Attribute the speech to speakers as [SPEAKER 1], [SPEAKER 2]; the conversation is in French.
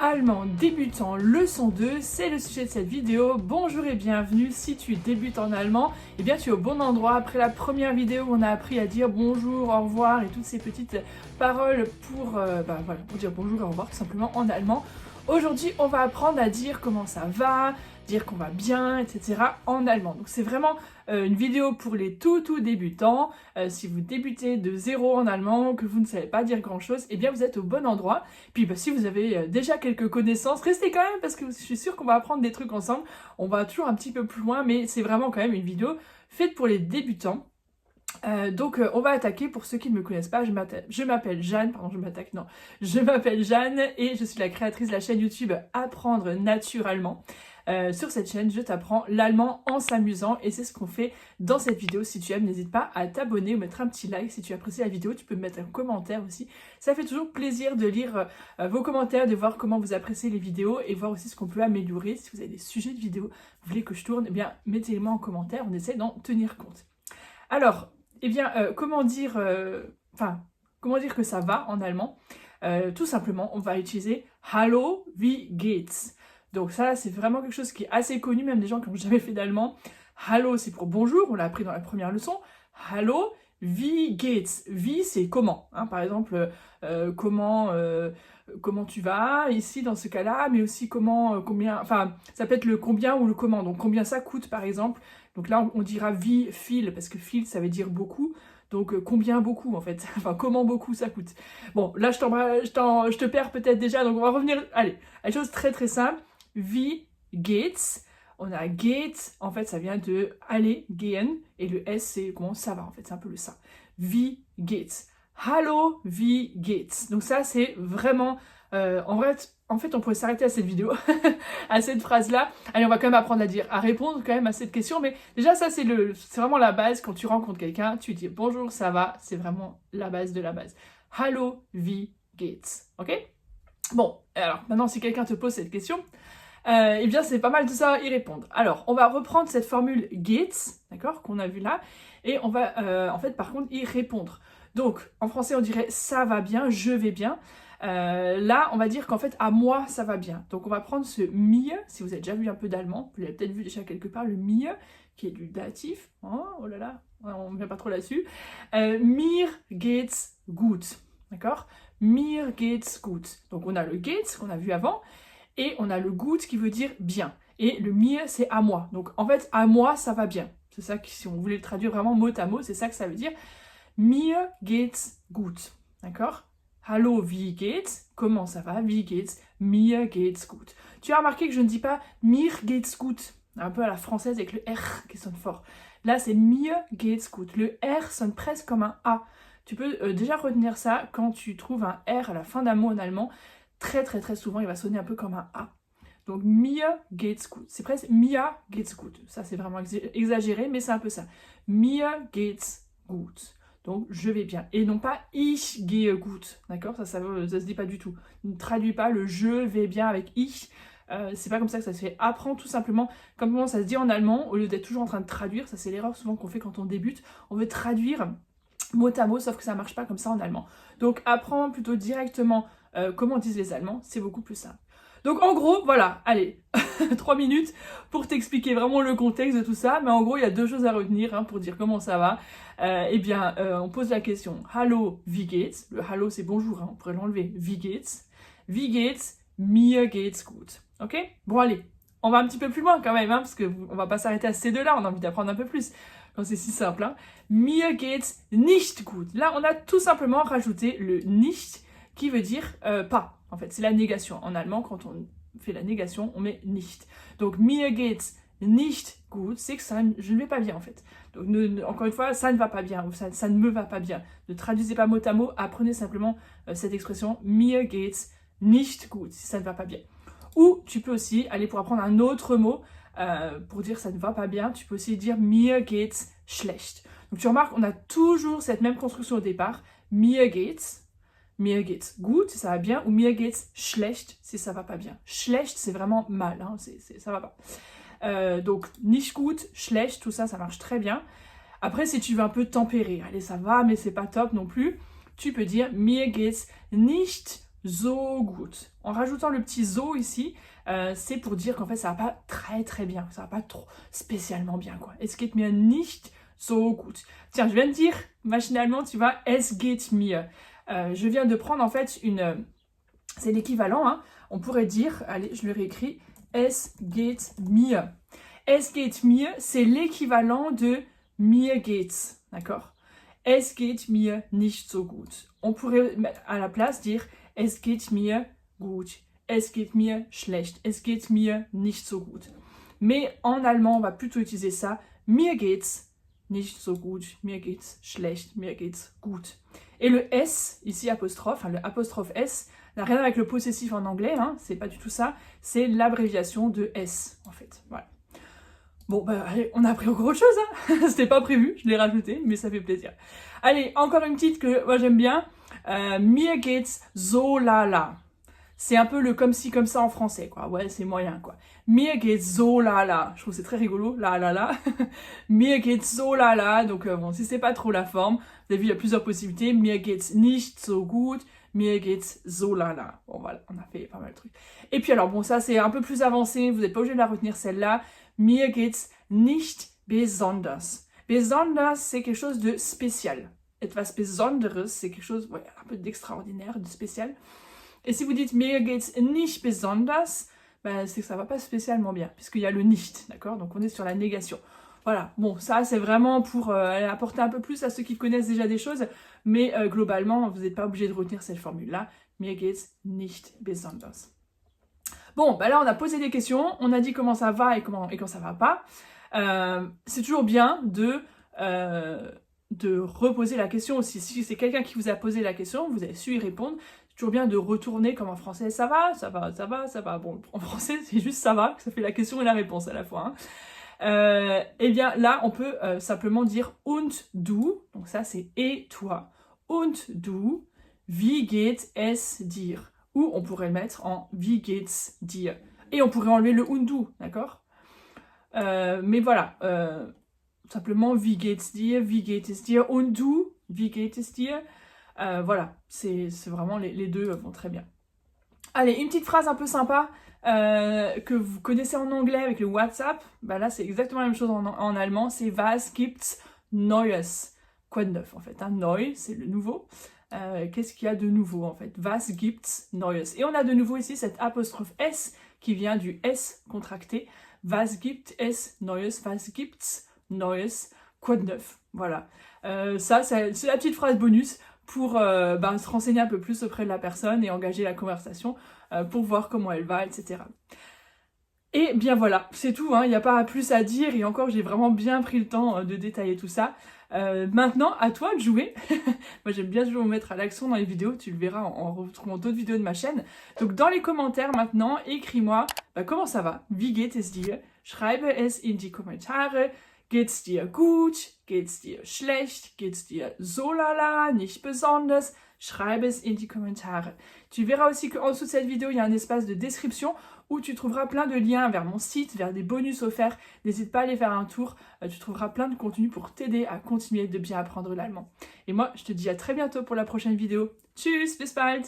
[SPEAKER 1] Allemand débutant leçon 2, c'est le sujet de cette vidéo. Bonjour et bienvenue. Si tu débutes en allemand, eh bien tu es au bon endroit. Après la première vidéo où on a appris à dire bonjour, au revoir et toutes ces petites paroles pour dire bonjour et au revoir tout simplement en allemand. Aujourd'hui, on va apprendre à dire comment ça va, dire qu'on va bien, etc. en allemand. Donc c'est vraiment une vidéo pour les tout débutants. Si vous débutez de zéro en allemand, que vous ne savez pas dire grand chose, eh bien vous êtes au bon endroit. Puis si vous avez déjà quelques connaissances, restez quand même parce que je suis sûre qu'on va apprendre des trucs ensemble. On va toujours un petit peu plus loin, mais c'est vraiment quand même une vidéo faite pour les débutants. On va attaquer. Pour ceux qui ne me connaissent pas, je m'appelle Jeanne, je m'appelle Jeanne et je suis la créatrice de la chaîne YouTube Apprendre Naturellement. Sur cette chaîne, je t'apprends l'allemand en s'amusant et c'est ce qu'on fait dans cette vidéo. Si tu aimes, n'hésite pas à t'abonner ou mettre un petit like. Si tu apprécies la vidéo, tu peux me mettre un commentaire aussi. Ça fait toujours plaisir de lire vos commentaires, de voir comment vous appréciez les vidéos et voir aussi ce qu'on peut améliorer. Si vous avez des sujets de vidéos, vous voulez que je tourne, eh bien mettez-les-moi en commentaire, on essaie d'en tenir compte. Alors, comment dire que ça va en allemand? Tout simplement, on va utiliser Hallo, wie geht's? Donc ça, c'est vraiment quelque chose qui est assez connu, même des gens qui n'ont jamais fait d'allemand. Hallo, c'est pour bonjour, on l'a appris dans la première leçon. Hallo, wie geht's? Wie, c'est comment. Hein, par exemple, comment tu vas ici dans ce cas-là, mais aussi combien, ça peut être le combien ou le comment. Donc combien ça coûte par exemple. Donc là, on dira wie viel, parce que viel, ça veut dire beaucoup. Donc combien beaucoup en fait, enfin comment beaucoup ça coûte. Bon, là je te perds peut-être déjà, donc on va revenir, allez, à une chose très simple. Wie geht's? On a geht, en fait ça vient de aller, gehen, et le S c'est comment ça va en fait, c'est un peu le ça. Wie geht's? Hallo, wie geht's? Donc ça c'est vraiment, en fait on pourrait s'arrêter à cette vidéo, à cette phrase-là. Allez, on va quand même apprendre à répondre quand même à cette question, mais déjà ça c'est vraiment la base. Quand tu rencontres quelqu'un, tu dis bonjour, ça va, c'est vraiment la base de la base. Hallo, wie geht's? Ok? Bon, alors maintenant si quelqu'un te pose cette question, eh bien c'est pas mal de ça à y répondre. Alors, on va reprendre cette formule geht's, d'accord, qu'on a vu là, et on va en fait par contre y répondre. Donc, en français on dirait ça va bien, je vais bien. Là, on va dire qu'en fait à moi ça va bien. Donc on va prendre ce mir, si vous avez déjà vu un peu d'allemand, vous l'avez peut-être vu déjà quelque part, le mir, qui est du datif. Oh là là, on ne vient pas trop là-dessus. Mir geht's gut, d'accord? Mir geht's gut. Donc on a le geht's qu'on a vu avant, et on a le gut qui veut dire bien. Et le mir, c'est à moi. Donc en fait, à moi, ça va bien. C'est ça que si on voulait le traduire vraiment mot à mot, c'est ça que ça veut dire. Mir geht's gut. D'accord? Hallo, wie geht's? Comment ça va? Wie geht's? Mir geht's gut. Tu as remarqué que je ne dis pas mir geht's gut, un peu à la française avec le R qui sonne fort. Là, c'est mir geht's gut. Le R sonne presque comme un A. Tu peux déjà retenir ça quand tu trouves un R à la fin d'un mot en allemand. Très souvent, il va sonner un peu comme un A. Donc, mir geht's gut. C'est presque mir geht's gut. Ça, c'est vraiment exagéré, mais c'est un peu ça. Mir geht's gut. Donc, je vais bien. Et non pas ich gehe gut. D'accord? Ça se dit pas du tout. Ne traduis pas le je vais bien avec ich. C'est pas comme ça que ça se fait. Apprends tout simplement comment ça se dit en allemand, au lieu d'être toujours en train de traduire. Ça, c'est l'erreur souvent qu'on fait quand on débute. On veut traduire mot à mot, sauf que ça marche pas comme ça en allemand. Donc, apprends plutôt directement comment disent les Allemands, c'est beaucoup plus simple. Donc en gros, voilà, allez, 3 minutes pour t'expliquer vraiment le contexte de tout ça, mais en gros, il y a deux choses à retenir pour dire comment ça va. On pose la question, Hallo, wie geht's? Le Hallo, c'est bonjour, on pourrait l'enlever. Wie geht's? Wie geht's? Mir geht's gut. Ok? Bon, allez, on va un petit peu plus loin quand même, parce qu'on va pas s'arrêter à ces deux-là, on a envie d'apprendre un peu plus. Quand c'est si simple. Mir geht's nicht gut. Là, on a tout simplement rajouté le nicht, qui veut dire pas. En fait, c'est la négation. En allemand, quand on fait la négation, on met nicht. Donc, mir geht's nicht gut, c'est que je ne vais pas bien, en fait. Donc, encore une fois, ça ne va pas bien, ou ça ne me va pas bien. Ne traduisez pas mot à mot, apprenez simplement cette expression, mir geht's nicht gut, si ça ne va pas bien. Ou, tu peux aussi aller pour apprendre un autre mot, pour dire ça ne va pas bien, tu peux aussi dire mir geht's schlecht. Donc, tu remarques, on a toujours cette même construction au départ, mir geht's gut, si ça va bien, ou mir geht's schlecht, si ça va pas bien. Schlecht, c'est vraiment mal, ça va pas. Donc, nicht gut, schlecht, tout ça, ça marche très bien. Après, si tu veux un peu tempérer, allez, ça va, mais c'est pas top non plus, tu peux dire mir geht's nicht so gut. En rajoutant le petit so ici, c'est pour dire qu'en fait ça va pas très très bien, ça va pas trop spécialement bien quoi. Es geht mir nicht so gut. Tiens, je viens de dire machinalement, tu vois, es geht mir. Je viens de prendre en fait c'est l'équivalent, hein. On pourrait dire, allez, je le réécris, es geht mir. Es geht mir, c'est l'équivalent de mir geht's, d'accord? Es geht mir nicht so gut. On pourrait à la place dire es geht mir gut, es geht mir schlecht, es geht mir nicht so gut. Mais en allemand, on va plutôt utiliser ça, mir geht's nicht so gut, mir geht's schlecht, mir geht's gut. Et le S, ici apostrophe, hein, le apostrophe S, n'a rien avec le possessif en anglais, hein, c'est pas du tout ça, c'est l'abréviation de S, en fait, voilà. Bon, bah, allez, on a appris encore autre chose, hein. C'était pas prévu, je l'ai rajouté, mais ça fait plaisir. Allez, encore une petite que moi j'aime bien. Mir geht's so la la. C'est un peu le comme ci comme ça en français, quoi. Ouais, c'est moyen, quoi. Mir geht's so la la. Je trouve que c'est très rigolo, la la la. Mir geht's so la la. Donc bon, si c'est pas trop la forme, vous avez vu, il y a plusieurs possibilités. Mir geht's nicht so gut. Mir geht's so la la. Bon, voilà, on a fait pas mal de trucs. Et puis alors, bon, ça c'est un peu plus avancé, vous n'êtes pas obligé de la retenir celle-là. Mir geht's nicht besonders. Besonders, c'est quelque chose de spécial. Etwas Besonderes, c'est quelque chose ouais, un peu d'extraordinaire, de spécial. Et si vous dites mir geht's nicht besonders, ben, c'est que ça va pas spécialement bien, puisqu'il y a le nicht, d'accord? Donc on est sur la négation. Voilà, bon, ça c'est vraiment pour apporter un peu plus à ceux qui connaissent déjà des choses, mais globalement, vous n'êtes pas obligé de retenir cette formule-là. Mir geht's nicht besonders. Bon, bah là on a posé des questions, on a dit comment ça va et quand ça va pas. C'est toujours bien de reposer la question aussi. Si c'est quelqu'un qui vous a posé la question, vous avez su y répondre, c'est toujours bien de retourner comme en français, ça va, ça va, ça va, ça va. Bon, en français c'est juste ça va, ça fait la question et la réponse à la fois. Hein. Eh bien là on peut simplement dire und du, donc ça c'est et toi. Und du, wie geht es dir? Ou on pourrait le mettre en wie geht's dir. Et on pourrait enlever le und du, d'accord? Mais voilà, simplement wie geht's dir, wie geht es dir, und du, wie geht es dir. Voilà, c'est vraiment les deux vont très bien. Allez, une petite phrase un peu sympa que vous connaissez en anglais avec le WhatsApp. Bah là, c'est exactement la même chose en allemand. C'est was gibt's Neues. Quoi de neuf en fait, hein? Neu, c'est le nouveau. Qu'est-ce qu'il y a de nouveau en fait? Was gibt's Neues. Et on a de nouveau ici cette apostrophe S qui vient du S contracté. Was gibt es Neues? Was gibt's Neues? Quoi de neuf? Voilà. Ça, c'est la petite phrase bonus pour se renseigner un peu plus auprès de la personne et engager la conversation pour voir comment elle va, etc. Et bien voilà, c'est tout, hein, il n'y a pas plus à dire et encore j'ai vraiment bien pris le temps de détailler tout ça. Maintenant, à toi de jouer. Moi j'aime bien toujours me mettre à l'action dans les vidéos, tu le verras en retrouvant d'autres vidéos de ma chaîne. Donc dans les commentaires maintenant, écris-moi comment ça va, wie geht es dir? Schreibe es in die Kommentare. Geht's dir gut? Geht's dir schlecht? Geht's dir so lala? Nicht besonders? Schreibe es in die Kommentare. Tu verras aussi qu'en dessous de cette vidéo, il y a un espace de description où tu trouveras plein de liens vers mon site, vers des bonus offerts. N'hésite pas à aller faire un tour. Tu trouveras plein de contenu pour t'aider à continuer de bien apprendre l'allemand. Et moi, je te dis à très bientôt pour la prochaine vidéo. Tschüss, bis bald!